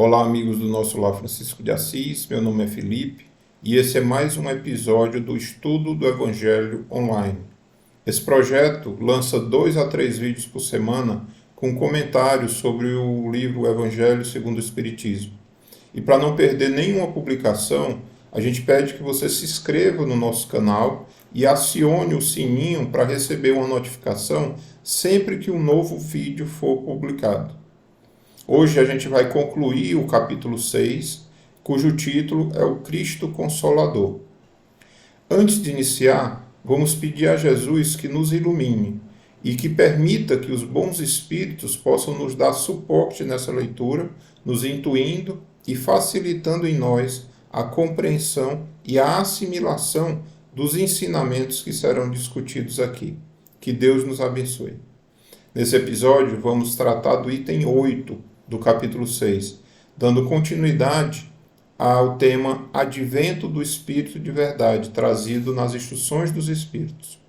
Olá, amigos do nosso Lar Francisco de Assis, meu nome é Felipe e esse é mais um episódio do Estudo do Evangelho Online. Esse projeto lança 2 a 3 vídeos por semana com comentários sobre o livro Evangelho segundo o Espiritismo. E para não perder nenhuma publicação, a gente pede que você se inscreva no nosso canal e acione o sininho para receber uma notificação sempre que um novo vídeo for publicado. Hoje a gente vai concluir o capítulo 6, cujo título é o Cristo Consolador. Antes de iniciar, vamos pedir a Jesus que nos ilumine e que permita que os bons espíritos possam nos dar suporte nessa leitura, nos intuindo e facilitando em nós a compreensão e a assimilação dos ensinamentos que serão discutidos aqui. Que Deus nos abençoe. Nesse episódio, vamos tratar do item 8 do capítulo 6, dando continuidade ao tema Advento do Espírito de Verdade, trazido nas Instruções dos Espíritos.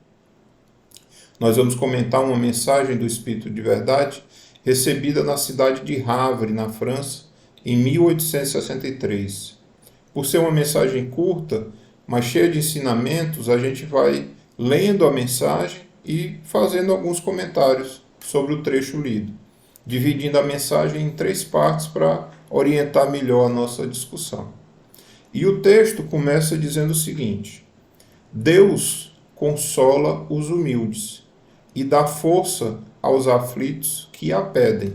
Nós vamos comentar uma mensagem do Espírito de Verdade recebida na cidade de Havre, na França, em 1863. Por ser uma mensagem curta, mas cheia de ensinamentos, a gente vai lendo a mensagem e fazendo alguns comentários sobre o trecho lido, dividindo a mensagem em 3 partes para orientar melhor a nossa discussão. E o texto começa dizendo o seguinte: Deus consola os humildes e dá força aos aflitos que a pedem.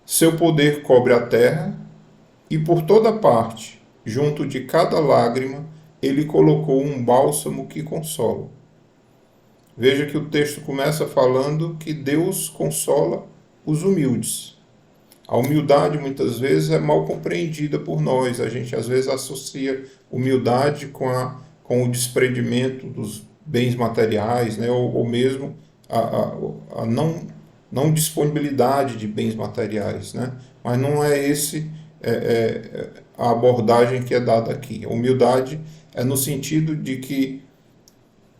Seu poder cobre a terra e por toda parte, junto de cada lágrima, ele colocou um bálsamo que consola. Veja que o texto começa falando que Deus consola os humildes. A humildade muitas vezes é mal compreendida por nós. A gente às vezes associa humildade com o desprendimento dos bens materiais, né? ou mesmo a não disponibilidade de bens materiais. Né? Mas não é esse a abordagem que é dada aqui. A humildade é no sentido de que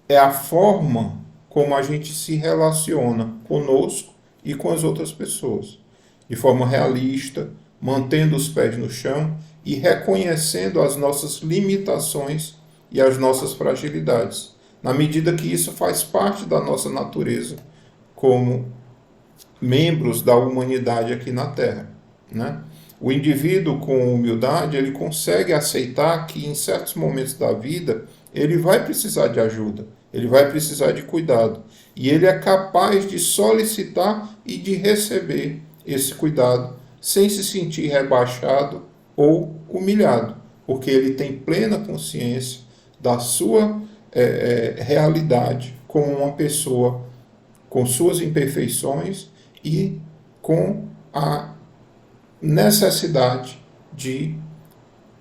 é a forma como a gente se relaciona conosco e com as outras pessoas, de forma realista, mantendo os pés no chão e reconhecendo as nossas limitações e as nossas fragilidades, na medida que isso faz parte da nossa natureza como membros da humanidade aqui na Terra, né? O indivíduo com humildade, ele consegue aceitar que em certos momentos da vida ele vai precisar de ajuda, ele vai precisar de cuidado, e ele é capaz de solicitar e de receber esse cuidado sem se sentir rebaixado ou humilhado, porque ele tem plena consciência da sua realidade como uma pessoa com suas imperfeições e com a necessidade de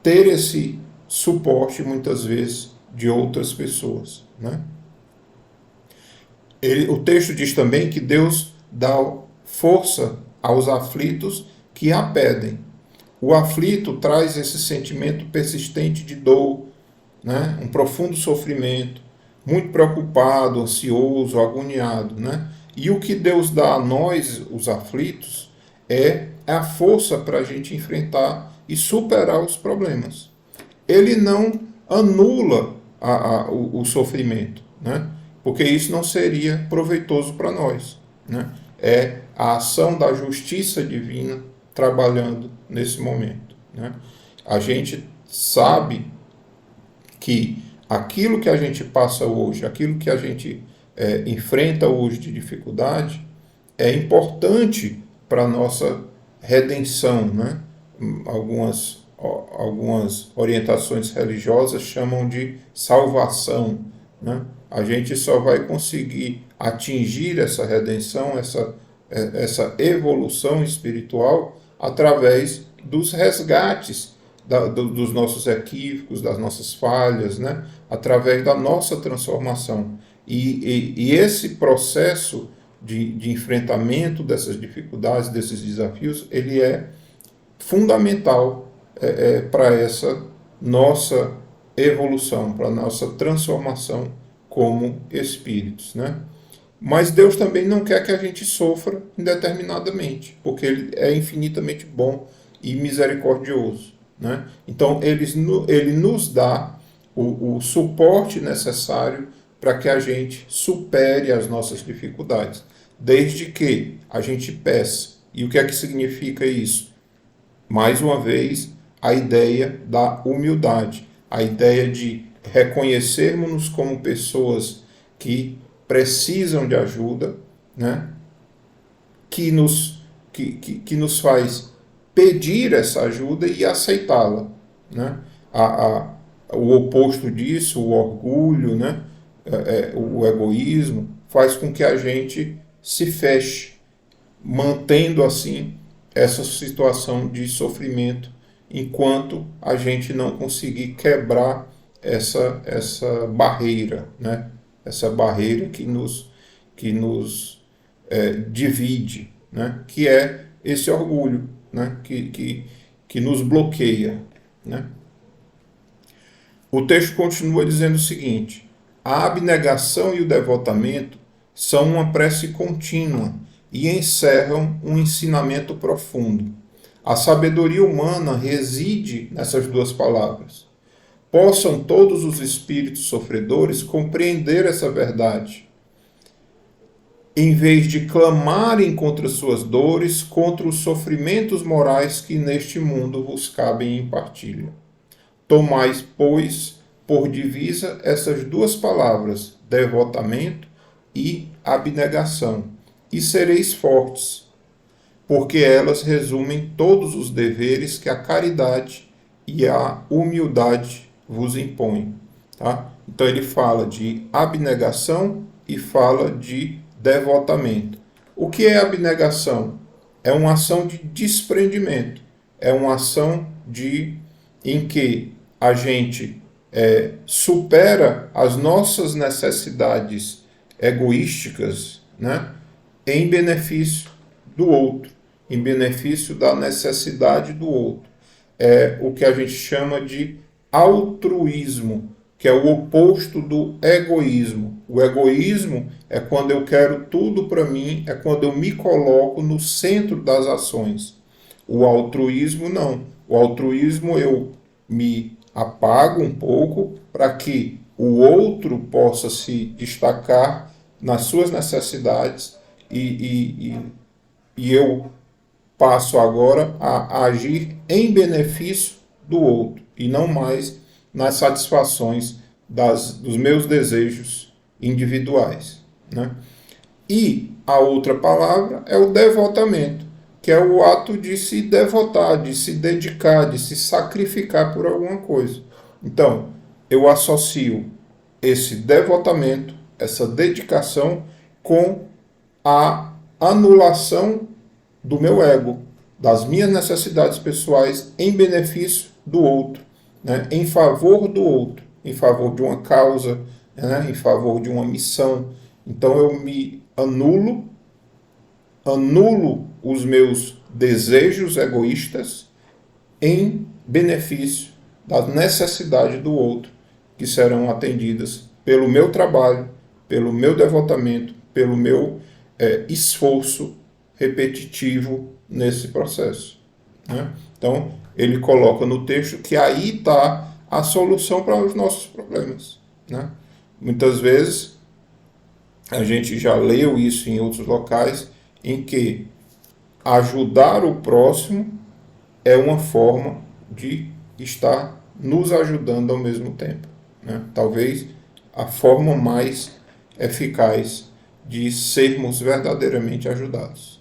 ter esse suporte, muitas vezes, de outras pessoas. Né? O texto diz também que Deus dá força aos aflitos que a pedem. O aflito traz esse sentimento persistente de dor, né? Um profundo sofrimento, muito preocupado, ansioso, agoniado. Né? E o que Deus dá a nós, os aflitos, é a força para a gente enfrentar e superar os problemas. Ele não anula o sofrimento, né? Porque isso não seria proveitoso para nós. Né? É a ação da justiça divina trabalhando nesse momento. Né? A gente sabe que aquilo que a gente passa hoje, aquilo que a gente enfrenta hoje de dificuldade, é importante para a nossa redenção. Né? Algumas orientações religiosas chamam de salvação. Né? A gente só vai conseguir atingir essa redenção, essa evolução espiritual, através dos resgates dos nossos equívocos, das nossas falhas, né? Através da nossa transformação. E esse processo de enfrentamento dessas dificuldades, desses desafios, ele é fundamental para essa nossa evolução, para a nossa transformação como espíritos. Né? Mas Deus também não quer que a gente sofra indeterminadamente, porque Ele é infinitamente bom e misericordioso, né? Então, Ele nos dá o suporte necessário para que a gente supere as nossas dificuldades, desde que a gente peça. E o que é que significa isso? Mais uma vez, a ideia da humildade, a ideia de reconhecermos-nos como pessoas que precisam de ajuda, né? Que nos faz pedir essa ajuda e aceitá-la, né? O oposto disso, o orgulho, né? O egoísmo, faz com que a gente se feche, mantendo assim essa situação de sofrimento, enquanto a gente não conseguir quebrar essa barreira, né? Essa barreira que nos divide, né? Que é esse orgulho, né? Que nos bloqueia, né? O texto continua dizendo o seguinte: a abnegação e o devotamento são uma prece contínua e encerram um ensinamento profundo. A sabedoria humana reside nessas duas palavras. Possam todos os espíritos sofredores compreender essa verdade, em vez de clamarem contra suas dores, contra os sofrimentos morais que neste mundo vos cabem em partilha. Tomais, pois, por divisa essas duas palavras, devotamento e abnegação, e sereis fortes, porque elas resumem todos os deveres que a caridade e a humildade vos impõem. Tá? Então ele fala de abnegação e fala de devotamento. O que é abnegação? É uma ação de desprendimento, é uma ação em que a gente supera as nossas necessidades egoísticas, né, em benefício do outro, em benefício da necessidade do outro. É o que a gente chama de altruísmo, que é o oposto do egoísmo. O egoísmo é quando eu quero tudo para mim, é quando eu me coloco no centro das ações. O altruísmo não. O altruísmo eu me apago um pouco para que o outro possa se destacar nas suas necessidades e eu passo agora a agir em benefício do outro e não mais nas satisfações dos meus desejos individuais, né? E a outra palavra é o devotamento, que é o ato de se devotar, de se dedicar, de se sacrificar por alguma coisa. Então, eu associo esse devotamento, essa dedicação, com a anulação do meu ego, das minhas necessidades pessoais em benefício do outro, né? Em favor do outro, em favor de uma causa, né? Em favor de uma missão. Então eu me anulo os meus desejos egoístas em benefício da necessidade do outro, que serão atendidas pelo meu trabalho, pelo meu devotamento, pelo meu esforço repetitivo nesse processo, né? Então, ele coloca no texto que aí está a solução para os nossos problemas, né? Muitas vezes, a gente já leu isso em outros locais, em que ajudar o próximo é uma forma de estar nos ajudando ao mesmo tempo, né? Talvez a forma mais eficaz de sermos verdadeiramente ajudados.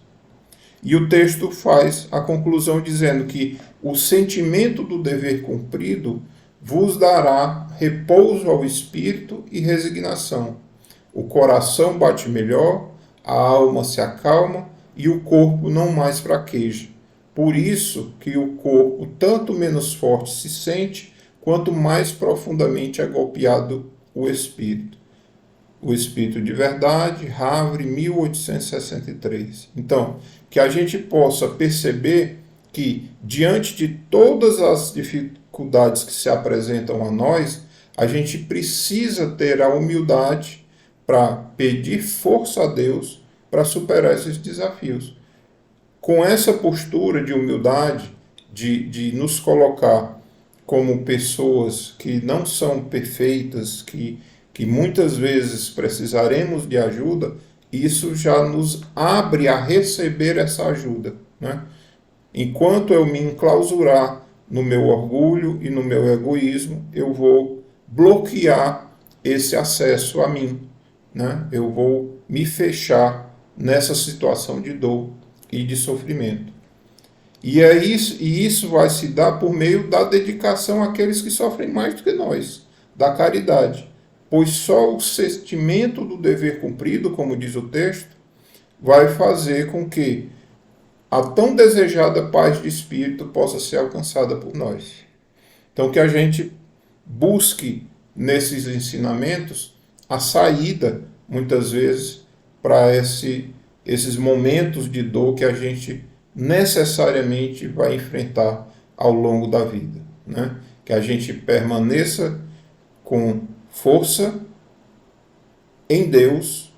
E o texto faz a conclusão dizendo que o sentimento do dever cumprido vos dará repouso ao espírito e resignação. O coração bate melhor, a alma se acalma e o corpo não mais fraqueja. Por isso que o corpo tanto menos forte se sente, quanto mais profundamente é golpeado o espírito. O Espírito de Verdade, Havre, 1863. Então, que a gente possa perceber que, diante de todas as dificuldades que se apresentam a nós, a gente precisa ter a humildade para pedir força a Deus para superar esses desafios. Com essa postura de humildade, de nos colocar como pessoas que não são perfeitas, que muitas vezes precisaremos de ajuda, isso já nos abre a receber essa ajuda, né? Enquanto eu me enclausurar no meu orgulho e no meu egoísmo, eu vou bloquear esse acesso a mim, né? Eu vou me fechar nessa situação de dor e de sofrimento. E isso vai se dar por meio da dedicação àqueles que sofrem mais do que nós, da caridade. Pois só o sentimento do dever cumprido, como diz o texto, vai fazer com que a tão desejada paz de espírito possa ser alcançada por nós. Então, que a gente busque nesses ensinamentos a saída, muitas vezes, para esses momentos de dor que a gente necessariamente vai enfrentar ao longo da vida, né? Que a gente permaneça com força em Deus,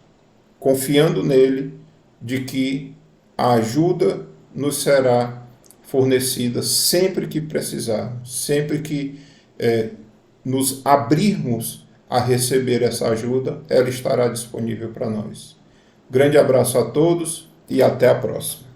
confiando nele, de que a ajuda nos será fornecida sempre que precisarmos, sempre que nos abrirmos a receber essa ajuda, ela estará disponível para nós. Grande abraço a todos e até a próxima.